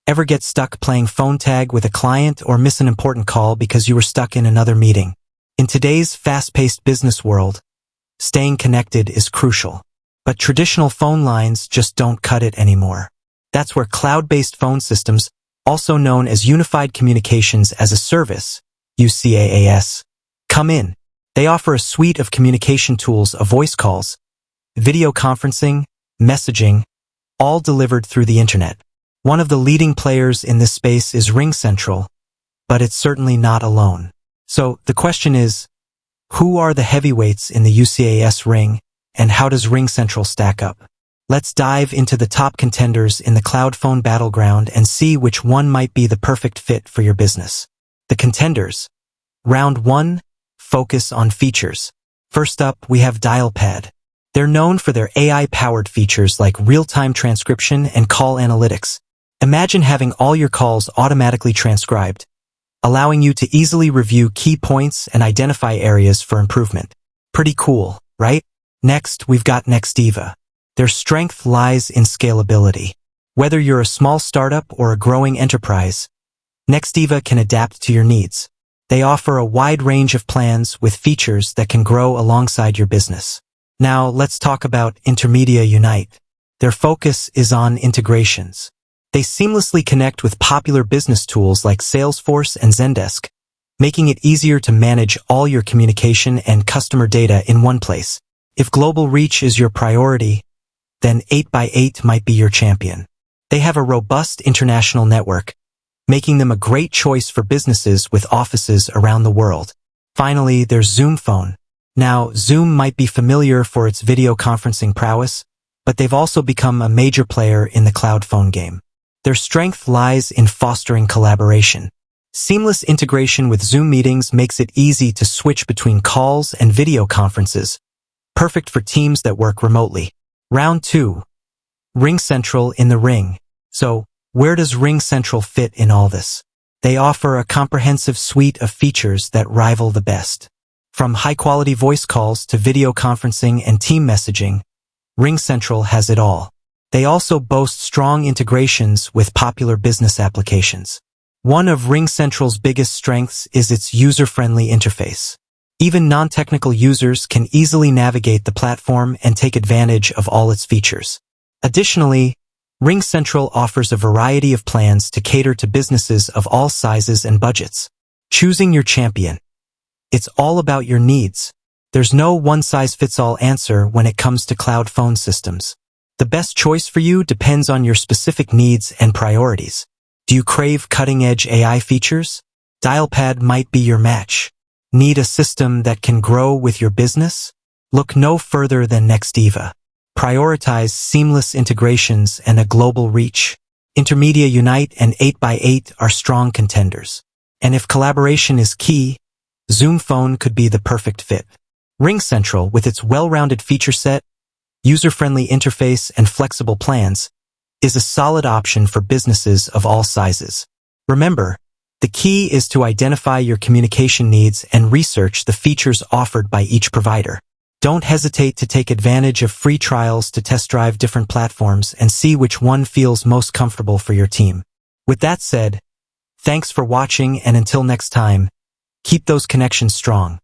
Ever get stuck playing phone tag with a client or miss an important call because you were stuck in another meeting? In today's fast-paced business world, staying connected is crucial. But traditional phone lines just don't cut it anymore. That's where cloud-based phone systems, also known as Unified Communications as a Service, UCaaS, come in. They offer a suite of communication tools of voice calls, video conferencing, messaging, all delivered through the internet. One of the leading players in this space is RingCentral, but it's certainly not alone. So the question is, who are the heavyweights in the UCaaS ring, and how does RingCentral stack up? Let's dive into the top contenders in the cloud phone battleground and see which one might be the perfect fit for your business. The contenders. Round 1. Focus on features. First up, we have Dialpad. They're known for their AI-powered features like real-time transcription and call analytics. Imagine having all your calls automatically transcribed, allowing you to easily review key points and identify areas for improvement. Pretty cool, right? Next, we've got Nextiva. Their strength lies in scalability. Whether you're a small startup or a growing enterprise, Nextiva can adapt to your needs. They offer a wide range of plans with features that can grow alongside your business. Now, let's talk about Intermedia Unite. Their focus is on integrations. They seamlessly connect with popular business tools like Salesforce and Zendesk, making it easier to manage all your communication and customer data in one place. If global reach is your priority, then 8x8 might be your champion. They have a robust international network, making them a great choice for businesses with offices around the world. Finally, there's Zoom Phone. Now, Zoom might be familiar for its video conferencing prowess, but they've also become a major player in the cloud phone game. Their strength lies in fostering collaboration. Seamless integration with Zoom meetings makes it easy to switch between calls and video conferences, perfect for teams that work remotely. Round 2. RingCentral in the ring. So, where does RingCentral fit in all this? They offer a comprehensive suite of features that rival the best. From high-quality voice calls to video conferencing and team messaging, RingCentral has it all. They also boast strong integrations with popular business applications. One of RingCentral's biggest strengths is its user-friendly interface. Even non-technical users can easily navigate the platform and take advantage of all its features. Additionally, RingCentral offers a variety of plans to cater to businesses of all sizes and budgets. Choosing your champion. It's all about your needs. There's no one-size-fits-all answer when it comes to cloud phone systems. The best choice for you depends on your specific needs and priorities. Do you crave cutting-edge AI features? Dialpad might be your match. Need a system that can grow with your business? Look no further than Nextiva. Prioritize seamless integrations and a global reach. Intermedia Unite and 8x8 are strong contenders. And if collaboration is key, Zoom Phone could be the perfect fit. RingCentral, with its well-rounded feature set, user-friendly interface, and flexible plans, is a solid option for businesses of all sizes. Remember, the key is to identify your communication needs and research the features offered by each provider. Don't hesitate to take advantage of free trials to test drive different platforms and see which one feels most comfortable for your team. With that said, thanks for watching, and until next time, keep those connections strong.